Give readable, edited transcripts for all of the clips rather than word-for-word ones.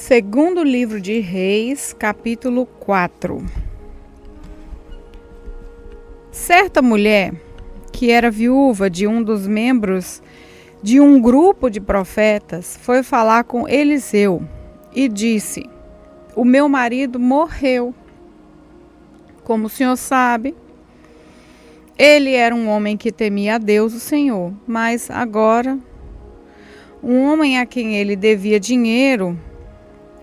Segundo livro de Reis, capítulo 4. Certa mulher, que era viúva de um dos membros de um grupo de profetas, foi falar com Eliseu e disse: "O meu marido morreu. Como o senhor sabe, ele era um homem que temia a Deus, o Senhor, mas agora um homem a quem ele devia dinheiro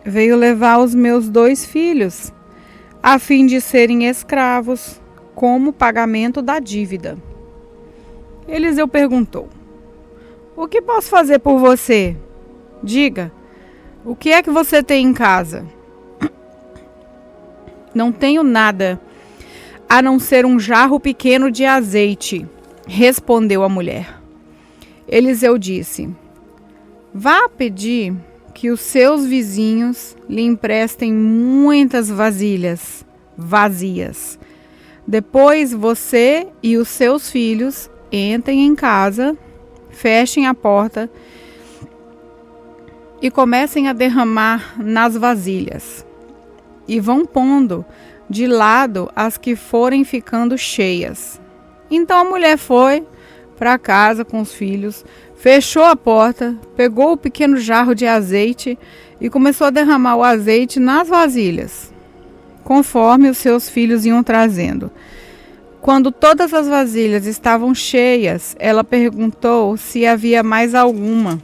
veio levar os meus 2 filhos, a fim de serem escravos, como pagamento da dívida." Eliseu perguntou: "O que posso fazer por você? Diga, o que é que você tem em casa?" "Não tenho nada, a não ser um jarro pequeno de azeite", respondeu a mulher. Eliseu disse: "Vá pedir que os seus vizinhos lhe emprestem muitas vasilhas vazias. Depois você e os seus filhos entrem em casa, fechem a porta e comecem a derramar nas vasilhas. E vão pondo de lado as que forem ficando cheias." Então a mulher foi para casa com os filhos, fechou a porta, pegou o pequeno jarro de azeite e começou a derramar o azeite nas vasilhas, conforme os seus filhos iam trazendo. Quando todas as vasilhas estavam cheias, ela perguntou se havia mais alguma.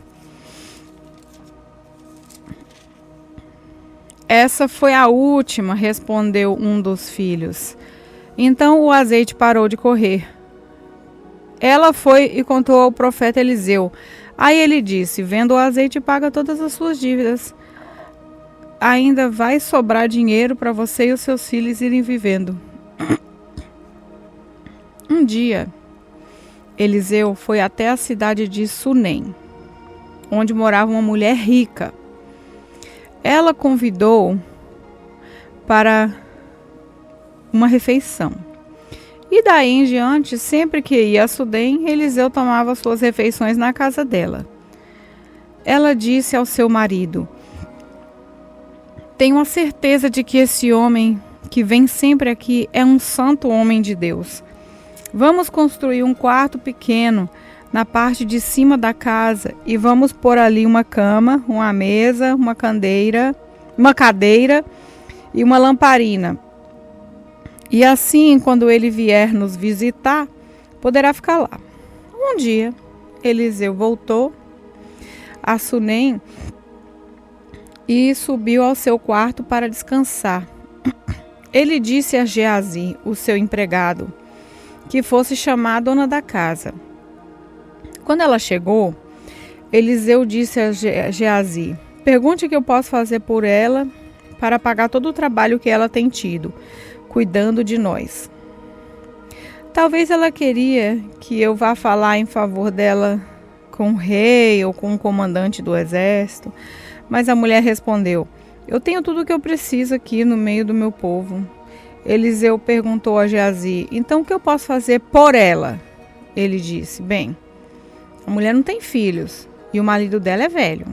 "Essa foi a última", respondeu um dos filhos. Então o azeite parou de correr. Ela foi e contou ao profeta Eliseu. Aí ele disse: "Venda o azeite e paga todas as suas dívidas. Ainda vai sobrar dinheiro para você e os seus filhos irem vivendo." Um dia, Eliseu foi até a cidade de Sunem, onde morava uma mulher rica. Ela convidou para uma refeição. E daí em diante, sempre que ia a Sunem, Eliseu tomava suas refeições na casa dela. Ela disse ao seu marido: "Tenho a certeza de que esse homem que vem sempre aqui é um santo homem de Deus. Vamos construir um quarto pequeno na parte de cima da casa e vamos pôr ali uma cama, uma mesa, uma cadeira e uma lamparina. E assim, quando ele vier nos visitar, poderá ficar lá." Um dia, Eliseu voltou a Sunem e subiu ao seu quarto para descansar. Ele disse a Geazi, o seu empregado, que fosse chamar a dona da casa. Quando ela chegou, Eliseu disse a Geazi: "Pergunte o que eu posso fazer por ela para pagar todo o trabalho que ela tem tido, cuidando de nós." "Talvez ela queria que eu vá falar em favor dela com o rei ou com o comandante do exército." Mas a mulher respondeu: "Eu tenho tudo o que eu preciso aqui no meio do meu povo." Eliseu perguntou a Geazi: "Então o que eu posso fazer por ela?" Ele disse: "Bem, a mulher não tem filhos e o marido dela é velho.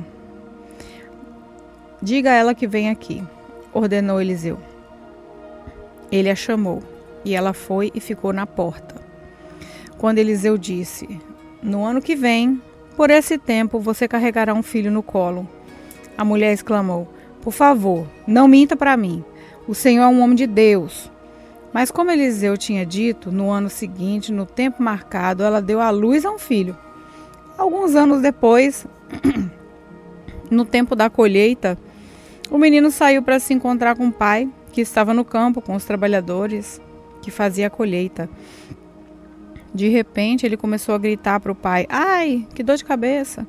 Diga a ela que vem aqui", ordenou Eliseu. Ele a chamou e ela foi e ficou na porta. Quando Eliseu disse: "No ano que vem, por esse tempo, você carregará um filho no colo." A mulher exclamou: "Por favor, não minta para mim. O Senhor é um homem de Deus." Mas como Eliseu tinha dito, no ano seguinte, no tempo marcado, ela deu à luz a um filho. Alguns anos depois, no tempo da colheita, o menino saiu para se encontrar com o pai, que estava no campo com os trabalhadores que fazia a colheita. De repente, ele começou a gritar para o pai: "Ai, que dor de cabeça!"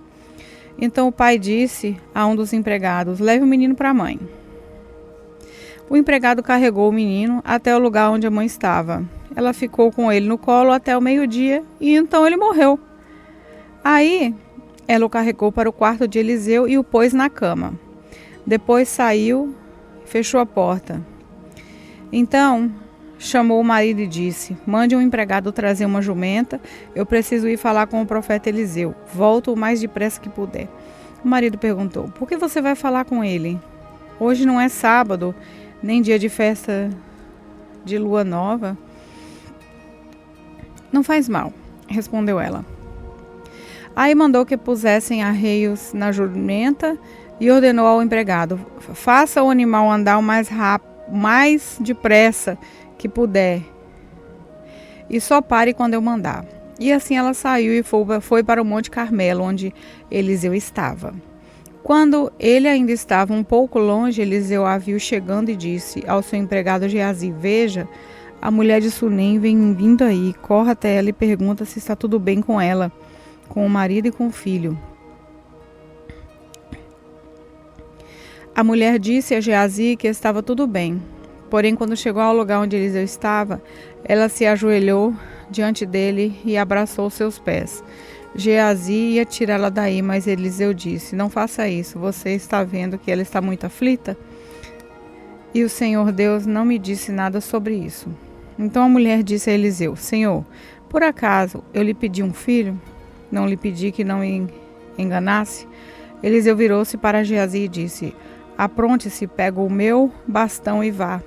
Então o pai disse a um dos empregados: "Leve o menino para a mãe." O empregado carregou o menino até o lugar onde a mãe estava. Ela ficou com ele no colo até o meio-dia e então ele morreu. Aí ela o carregou para o quarto de Eliseu e o pôs na cama. Depois saiu e fechou a porta. Então chamou o marido e disse: "Mande um empregado trazer uma jumenta. Eu preciso ir falar com o profeta Eliseu. Volto o mais depressa que puder." O marido perguntou: "Por que você vai falar com ele?" Hoje não é sábado, nem dia de festa de lua nova. Não faz mal, respondeu ela. Aí mandou que pusessem arreios na jumenta e ordenou ao empregado: faça o animal andar o mais rápido, mais depressa que puder, e só pare quando eu mandar. E assim ela saiu e foi para o Monte Carmelo, onde Eliseu estava. Quando ele ainda estava um pouco longe, Eliseu a viu chegando e disse ao seu empregado Geazi: veja, a mulher de Sunem vem vindo aí, corra até ela e pergunta se está tudo bem com ela, com o marido e com o filho. A mulher disse a Geazi que estava tudo bem. Porém, quando chegou ao lugar onde Eliseu estava, ela se ajoelhou diante dele e abraçou seus pés. Geazi ia tirá-la daí, mas Eliseu disse: não faça isso, você está vendo que ela está muito aflita? E o Senhor Deus não me disse nada sobre isso. Então a mulher disse a Eliseu: Senhor, por acaso eu lhe pedi um filho? Não lhe pedi que não me enganasse? Eliseu virou-se para Geazi e disse: apronte-se, pega o meu bastão e vá.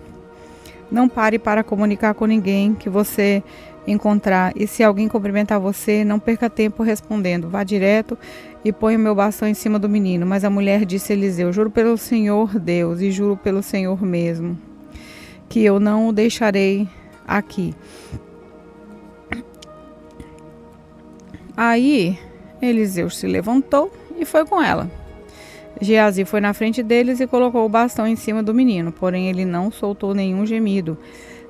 Não pare para comunicar com ninguém que você encontrar, e se alguém cumprimentar você, não perca tempo respondendo, vá direto e põe o meu bastão em cima do menino. Mas a mulher disse a Eliseu: juro pelo Senhor Deus e juro pelo Senhor mesmo, que eu não o deixarei aqui. Aí Eliseu se levantou e foi com ela. Geazi foi na frente deles e colocou o bastão em cima do menino, porém ele não soltou nenhum gemido,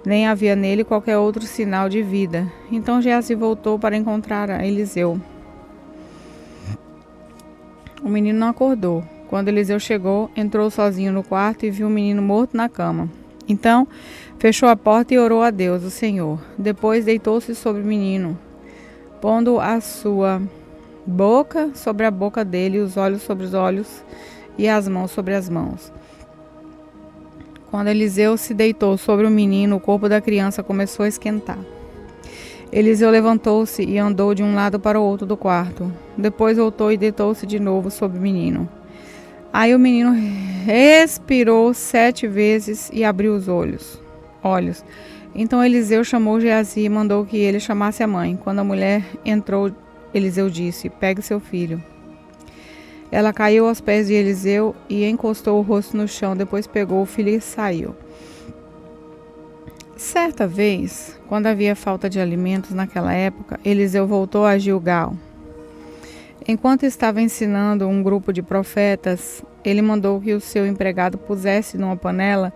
nem havia nele qualquer outro sinal de vida. Então Geazi voltou para encontrar a Eliseu. O menino não acordou. Quando Eliseu chegou, entrou sozinho no quarto e viu o menino morto na cama. Então fechou a porta e orou a Deus, o Senhor. Depois deitou-se sobre o menino, pondo a sua boca sobre a boca dele, os olhos sobre os olhos e as mãos sobre as mãos. Quando Eliseu se deitou sobre o menino, o corpo da criança começou a esquentar. Eliseu levantou-se e andou de um lado para o outro do quarto. Depois voltou e deitou-se de novo sobre o menino. Aí o menino respirou 7 vezes e abriu os olhos. Então Eliseu chamou Geazi e mandou que ele chamasse a mãe. Quando a mulher entrou, Eliseu disse: pegue seu filho. Ela caiu aos pés de Eliseu e encostou o rosto no chão. Depois pegou o filho e saiu. Certa vez, quando havia falta de alimentos naquela época, Eliseu voltou a Gilgal. Enquanto estava ensinando um grupo de profetas, ele mandou que o seu empregado pusesse numa panela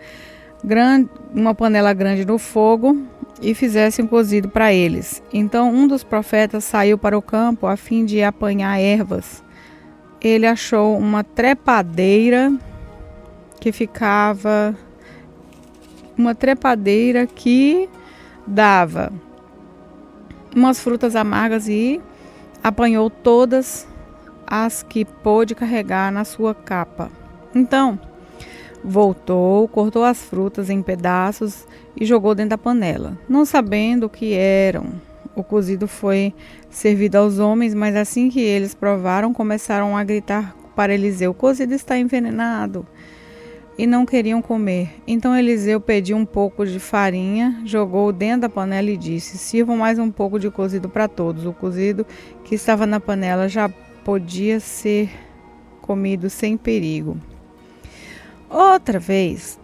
grande no fogo e fizesse um cozido para eles. Então um dos profetas saiu para o campo a fim de apanhar ervas. Ele achou uma trepadeira que dava umas frutas amargas e apanhou todas as que pôde carregar na sua capa. Então voltou, cortou as frutas em pedaços e jogou dentro da panela, não sabendo o que eram. O cozido foi servido aos homens, mas assim que eles provaram, começaram a gritar para Eliseu: o cozido está envenenado, e não queriam comer. Então Eliseu pediu um pouco de farinha, jogou dentro da panela e disse: sirvam mais um pouco de cozido para todos. O cozido que estava na panela já podia ser comido sem perigo. Outra vez,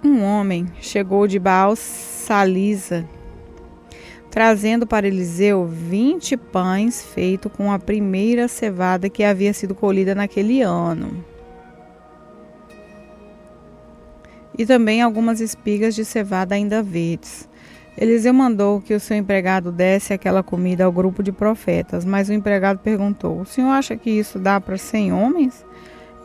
um homem chegou de Baal-Salisa, trazendo para Eliseu 20 pães feitos com a primeira cevada que havia sido colhida naquele ano, e também algumas espigas de cevada ainda verdes. Eliseu mandou que o seu empregado desse aquela comida ao grupo de profetas, mas o empregado perguntou: o senhor acha que isso dá para 100 homens?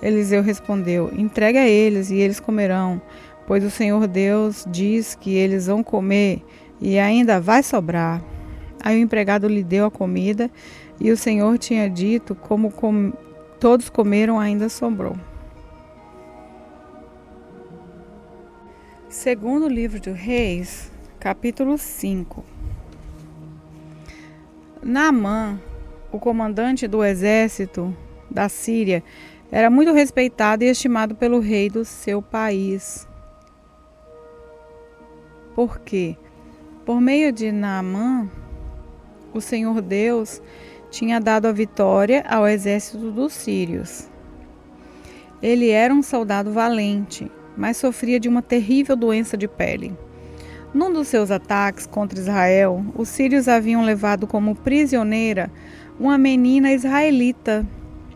Eliseu respondeu: entregue a eles e eles comerão, pois o Senhor Deus diz que eles vão comer e ainda vai sobrar. Aí o empregado lhe deu a comida e o Senhor tinha dito: como todos comeram, ainda sobrou. Segundo livro do Reis, capítulo 5. Naamã, o comandante do exército da Síria, Era muito respeitado e estimado pelo rei do seu país. Por quê? Por meio de Naamã, o Senhor Deus tinha dado a vitória ao exército dos sírios. Ele era um soldado valente, mas sofria de uma terrível doença de pele. Num dos seus ataques contra Israel, os sírios haviam levado como prisioneira uma menina israelita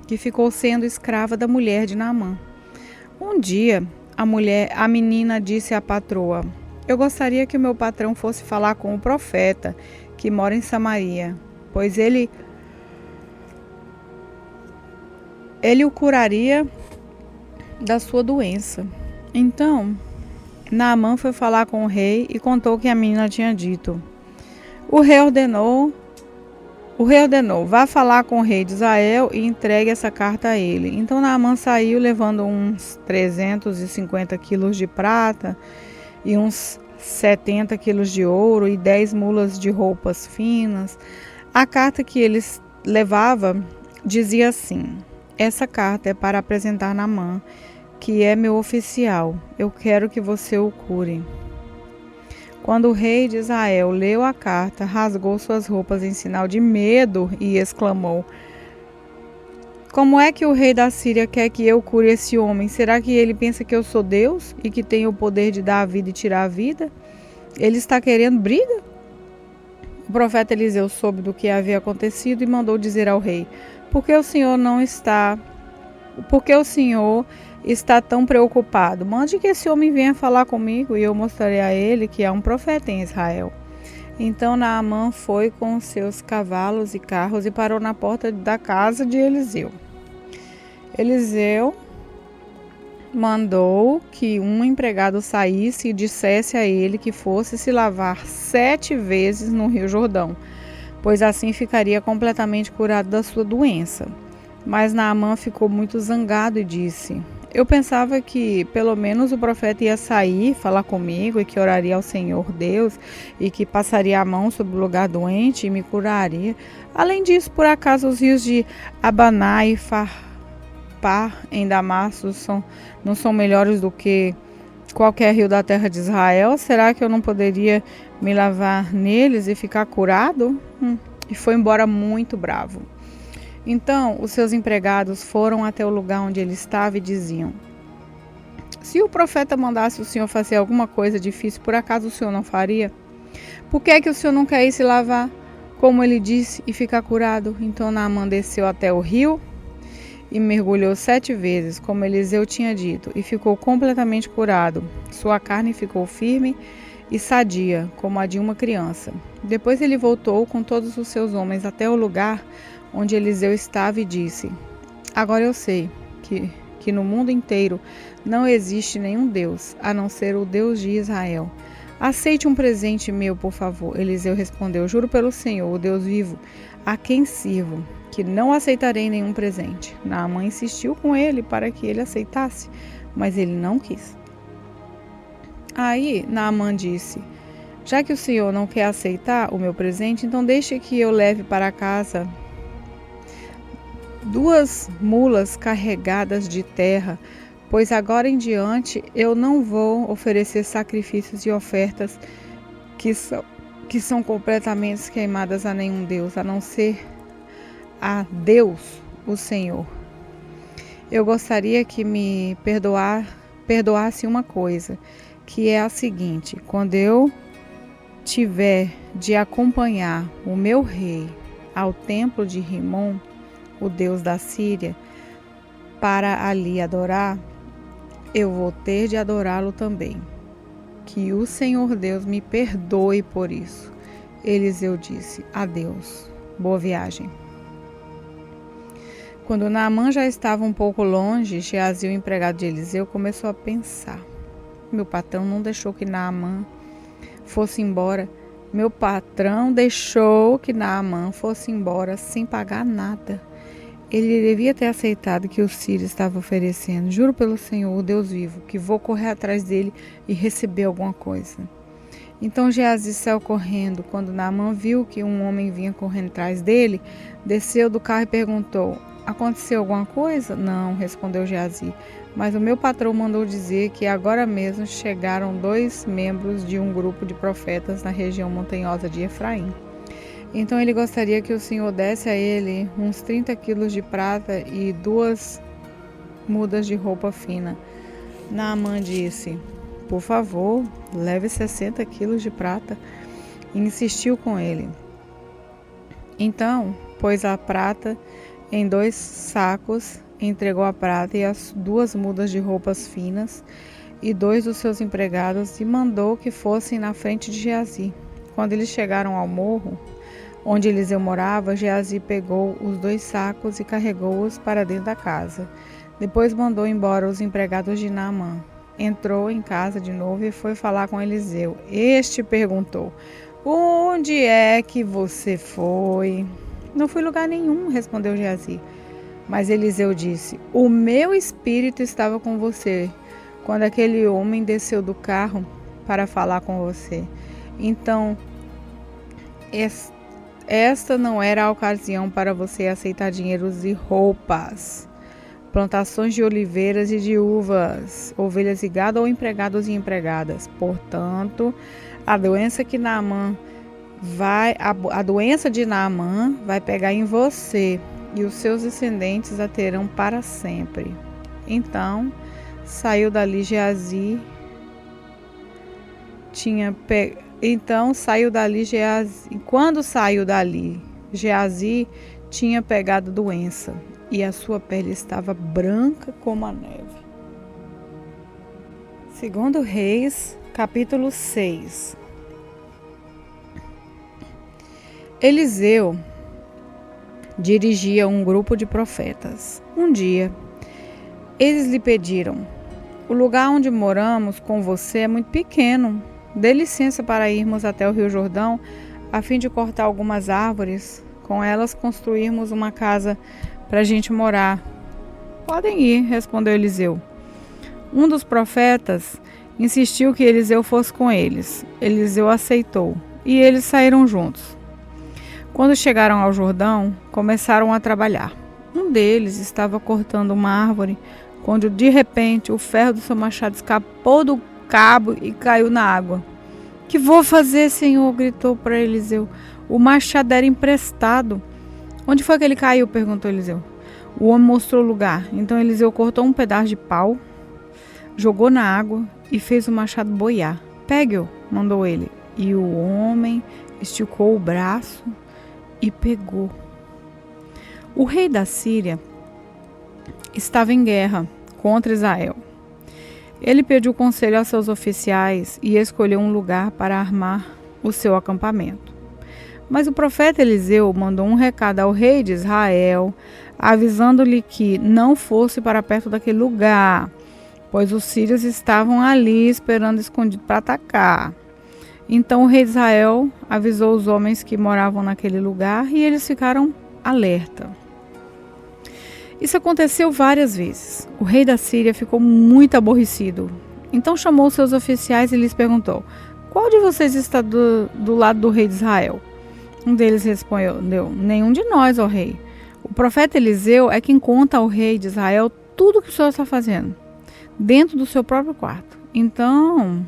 que ficou sendo escrava da mulher de Naamã. Um dia, a menina disse à patroa: "Eu gostaria que o meu patrão fosse falar com o profeta que mora em Samaria, pois ele o curaria da sua doença." Então, Naamã foi falar com o rei e contou o que a menina tinha dito. O rei ordenou: "Vá falar com o rei de Israel e entregue essa carta a ele." Então Naamã saiu levando uns 350 quilos de prata e uns 70 quilos de ouro e 10 mulas de roupas finas. A carta que ele levava dizia assim: "Essa carta é para apresentar Naamã, que é meu oficial. Eu quero que você o cure." Quando o rei de Israel leu a carta, rasgou suas roupas em sinal de medo e exclamou: "Como é que o rei da Síria quer que eu cure esse homem? Será que ele pensa que eu sou Deus e que tenho o poder de dar a vida e tirar a vida? Ele está querendo briga?" O profeta Eliseu soube do que havia acontecido e mandou dizer ao rei: Por que o senhor está tão preocupado? Mande que esse homem venha falar comigo e eu mostrarei a ele que há um profeta em Israel." Então Naamã foi com seus cavalos e carros e parou na porta da casa de Eliseu. Eliseu mandou que um empregado saísse e dissesse a ele que fosse se lavar 7 vezes no Rio Jordão, pois assim ficaria completamente curado da sua doença. Mas Naamã ficou muito zangado e disse: "Eu pensava que pelo menos o profeta ia sair, falar comigo e que oraria ao Senhor Deus e que passaria a mão sobre o lugar doente e me curaria. Além disso, por acaso os rios de Abaná e Farpar em Damasco não são melhores do que qualquer rio da terra de Israel? Será que eu não poderia me lavar neles e ficar curado?" E foi embora muito bravo. Então os seus empregados foram até o lugar onde ele estava e diziam: "Se o profeta mandasse o senhor fazer alguma coisa difícil, por acaso o senhor não faria? Por que é que o senhor não quer ir se lavar, como ele disse, e ficar curado?" Então Naamã desceu até o rio e mergulhou 7 vezes, como Eliseu tinha dito, e ficou completamente curado. Sua carne ficou firme e sadia, como a de uma criança. Depois ele voltou com todos os seus homens até o lugar onde Eliseu estava e disse: "Agora eu sei que no mundo inteiro não existe nenhum Deus, a não ser o Deus de Israel. Aceite um presente meu, por favor." Eliseu respondeu: "Juro pelo Senhor, o Deus vivo, a quem sirvo, que não aceitarei nenhum presente." Naamã insistiu com ele para que ele aceitasse, mas ele não quis. Aí Naamã disse: "Já que o senhor não quer aceitar o meu presente, então deixe que eu leve para casa 2 mulas carregadas de terra, pois agora em diante eu não vou oferecer sacrifícios e ofertas que são completamente queimadas a nenhum Deus, a não ser a Deus, o Senhor. Eu gostaria que me perdoasse uma coisa, que é a seguinte: quando eu tiver de acompanhar o meu rei ao templo de Rimon, o Deus da Síria, para ali adorar, eu vou ter de adorá-lo também. Que o Senhor Deus me perdoe por isso." Eliseu disse: "Adeus, boa viagem." Quando Naamã já estava um pouco longe, Geazi, o empregado de Eliseu, começou a pensar: Meu patrão não deixou que Naamã fosse embora sem pagar nada. Ele devia ter aceitado que o sírio estava oferecendo. Juro pelo Senhor, o Deus vivo, que vou correr atrás dele e receber alguma coisa. Então Geazi saiu correndo. Quando Naamã viu que um homem vinha correndo atrás dele, desceu do carro e perguntou: aconteceu alguma coisa? Não, respondeu Geazi, mas o meu patrão mandou dizer que agora mesmo chegaram 2 membros de um grupo de profetas na região montanhosa de Efraim. Então ele gostaria que o Senhor desse a ele uns 30 quilos de prata e 2 mudas de roupa fina. Naamã disse: por favor, leve 60 quilos de prata. E insistiu com ele. Então, pôs a prata em 2 sacos, entregou a prata e as 2 mudas de roupas finas e 2 dos seus empregados e mandou que fossem na frente de Geazi. Quando eles chegaram ao morro, onde Eliseu morava, Geazi pegou os 2 sacos e carregou-os para dentro da casa. Depois mandou embora os empregados de Naamã. Entrou em casa de novo e foi falar com Eliseu. Este perguntou: onde é que você foi? Não fui lugar nenhum, respondeu Geazi. Mas Eliseu disse: o meu espírito estava com você quando aquele homem desceu do carro para falar com você. Então, esta não era a ocasião para você aceitar dinheiros e roupas, plantações de oliveiras e de uvas, ovelhas e gado ou empregados e empregadas. Portanto, a doença de Naamã vai pegar em você e os seus descendentes a terão para sempre. Então saiu dali Geazi. Quando saiu dali, Geazi tinha pegado doença e a sua pele estava branca como a neve. 2 Reis, capítulo 6. Eliseu dirigia um grupo de profetas. Um dia, eles lhe pediram: o lugar onde moramos com você é muito pequeno. Dê licença para irmos até o Rio Jordão, a fim de cortar algumas árvores, com elas construirmos uma casa para a gente morar. Podem ir, respondeu Eliseu. Um dos profetas insistiu que Eliseu fosse com eles. Eliseu aceitou e eles saíram juntos. Quando chegaram ao Jordão, começaram a trabalhar. Um deles estava cortando uma árvore, quando de repente o ferro do seu machado escapou do cabo e caiu na água. Que vou fazer, Senhor? Gritou para Eliseu. O machado era emprestado. Onde foi que ele caiu? Perguntou Eliseu. O homem mostrou o lugar. Então Eliseu cortou um pedaço de pau, jogou na água e fez o machado boiar. Pegue-o, mandou ele. E o homem esticou o braço e pegou. O rei da Síria estava em guerra contra Israel. Ele pediu conselho a seus oficiais e escolheu um lugar para armar o seu acampamento. Mas o profeta Eliseu mandou um recado ao rei de Israel, avisando-lhe que não fosse para perto daquele lugar, pois os sírios estavam ali esperando escondido para atacar. Então o rei de Israel avisou os homens que moravam naquele lugar e eles ficaram alerta. Isso aconteceu várias vezes. O rei da Síria ficou muito aborrecido. Então chamou seus oficiais e lhes perguntou: qual de vocês está do lado do rei de Israel? Um deles respondeu: nenhum de nós, ó rei. O profeta Eliseu é quem conta ao rei de Israel tudo o que o senhor está fazendo, dentro do seu próprio quarto. Então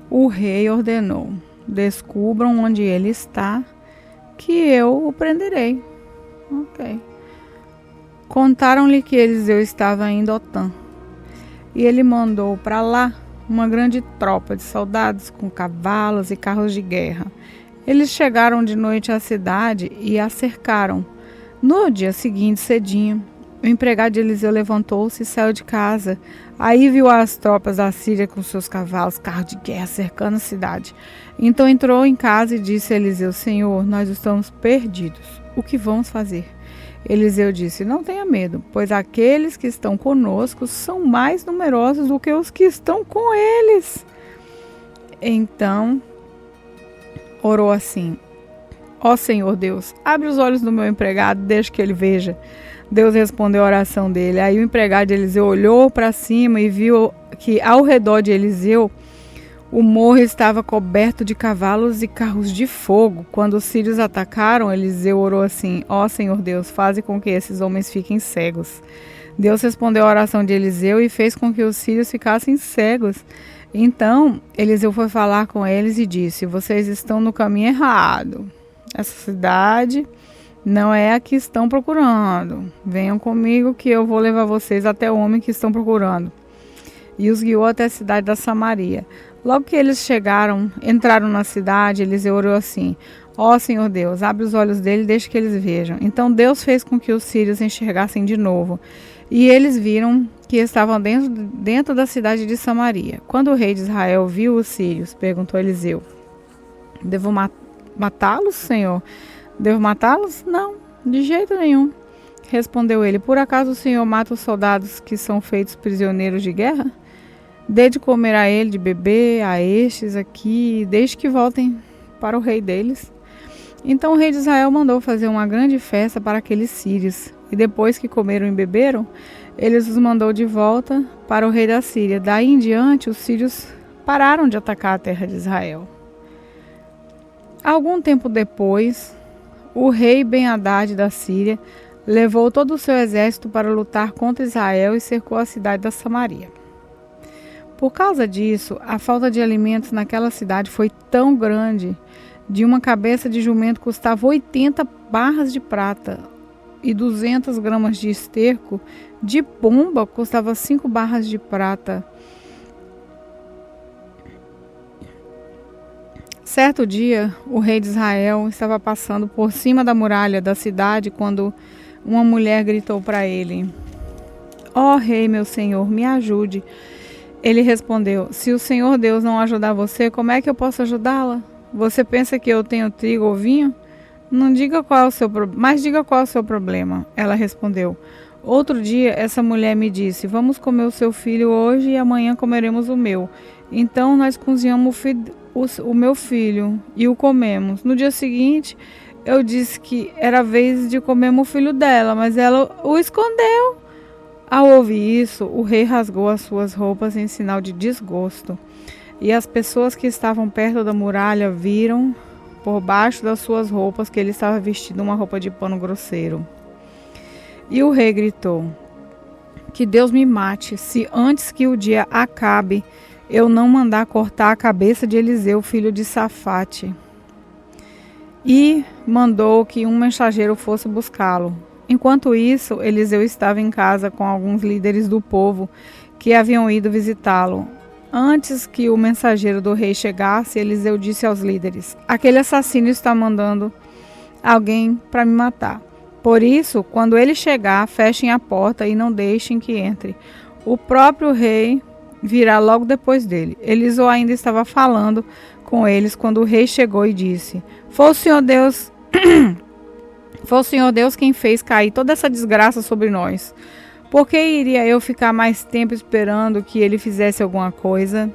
o rei ordenou: descubram onde ele está, que eu o prenderei. Ok. Contaram-lhe que Eliseu estava em Dotã, e ele mandou para lá uma grande tropa de soldados com cavalos e carros de guerra. Eles chegaram de noite à cidade e a cercaram. No dia seguinte, cedinho, o empregado de Eliseu levantou-se e saiu de casa. Aí viu as tropas da Síria com seus cavalos, carros de guerra, cercando a cidade. Então entrou em casa e disse a Eliseu: Senhor, nós estamos perdidos. O que vamos fazer? Eliseu disse: não tenha medo, pois aqueles que estão conosco são mais numerosos do que os que estão com eles. Então orou assim: ó Senhor Deus, abre os olhos do meu empregado, deixa que ele veja. Deus respondeu a oração dele. Aí o empregado de Eliseu olhou para cima e viu que ao redor de Eliseu O morro estava coberto de cavalos e carros de fogo. Quando os sírios atacaram, Eliseu orou assim: ó Senhor Deus, faze com que esses homens fiquem cegos. Deus respondeu à oração de Eliseu e fez com que os sírios ficassem cegos. Então, Eliseu foi falar com eles e disse: vocês estão no caminho errado. Essa cidade não é a que estão procurando. Venham comigo que eu vou levar vocês até o homem que estão procurando. E os guiou até a cidade da Samaria. Logo que eles entraram na cidade, Eliseu orou assim: ó Senhor Deus, abre os olhos dele e deixa que eles vejam. Então Deus fez com que os sírios enxergassem de novo. E eles viram que estavam dentro da cidade de Samaria. Quando o rei de Israel viu os sírios, perguntou a Eliseu: devo matá-los, Senhor? Devo matá-los? Não, de jeito nenhum. Respondeu ele: por acaso o Senhor mata os soldados que são feitos prisioneiros de guerra? Dê de comer a ele, de beber a estes aqui, desde que voltem para o rei deles. Então o rei de Israel mandou fazer uma grande festa para aqueles sírios. E depois que comeram e beberam, ele os mandou de volta para o rei da Síria. Daí em diante, os sírios pararam de atacar a terra de Israel. Algum tempo depois, o rei Ben-Hadad da Síria levou todo o seu exército para lutar contra Israel e cercou a cidade da Samaria. Por causa disso, a falta de alimentos naquela cidade foi tão grande. De uma cabeça de jumento custava 80 barras de prata e 200 gramas de esterco. De pomba custava 5 barras de prata. Certo dia, o rei de Israel estava passando por cima da muralha da cidade quando uma mulher gritou para ele: ó rei, meu senhor, me ajude. Ele respondeu: se o Senhor Deus não ajudar você, como é que eu posso ajudá-la? Você pensa que eu tenho trigo ou vinho? Não diga qual é o seu mas diga qual é o seu problema. Ela respondeu: outro dia essa mulher me disse: vamos comer o seu filho hoje e amanhã comeremos o meu. Então nós cozinhamos o meu filho e o comemos. No dia seguinte eu disse que era a vez de comermos o filho dela, mas ela o escondeu. Ao ouvir isso, o rei rasgou as suas roupas em sinal de desgosto. E as pessoas que estavam perto da muralha viram por baixo das suas roupas que ele estava vestindo uma roupa de pano grosseiro. E o rei gritou: que Deus me mate, se antes que o dia acabe eu não mandar cortar a cabeça de Eliseu, filho de Safate. E mandou que um mensageiro fosse buscá-lo. Enquanto isso, Eliseu estava em casa com alguns líderes do povo que haviam ido visitá-lo. Antes que o mensageiro do rei chegasse, Eliseu disse aos líderes: aquele assassino está mandando alguém para me matar. Por isso, quando ele chegar, fechem a porta e não deixem que entre. O próprio rei virá logo depois dele. Eliseu ainda estava falando com eles quando o rei chegou e disse: foi o Senhor Deus quem fez cair toda essa desgraça sobre nós. Por que iria eu ficar mais tempo esperando que ele fizesse alguma coisa?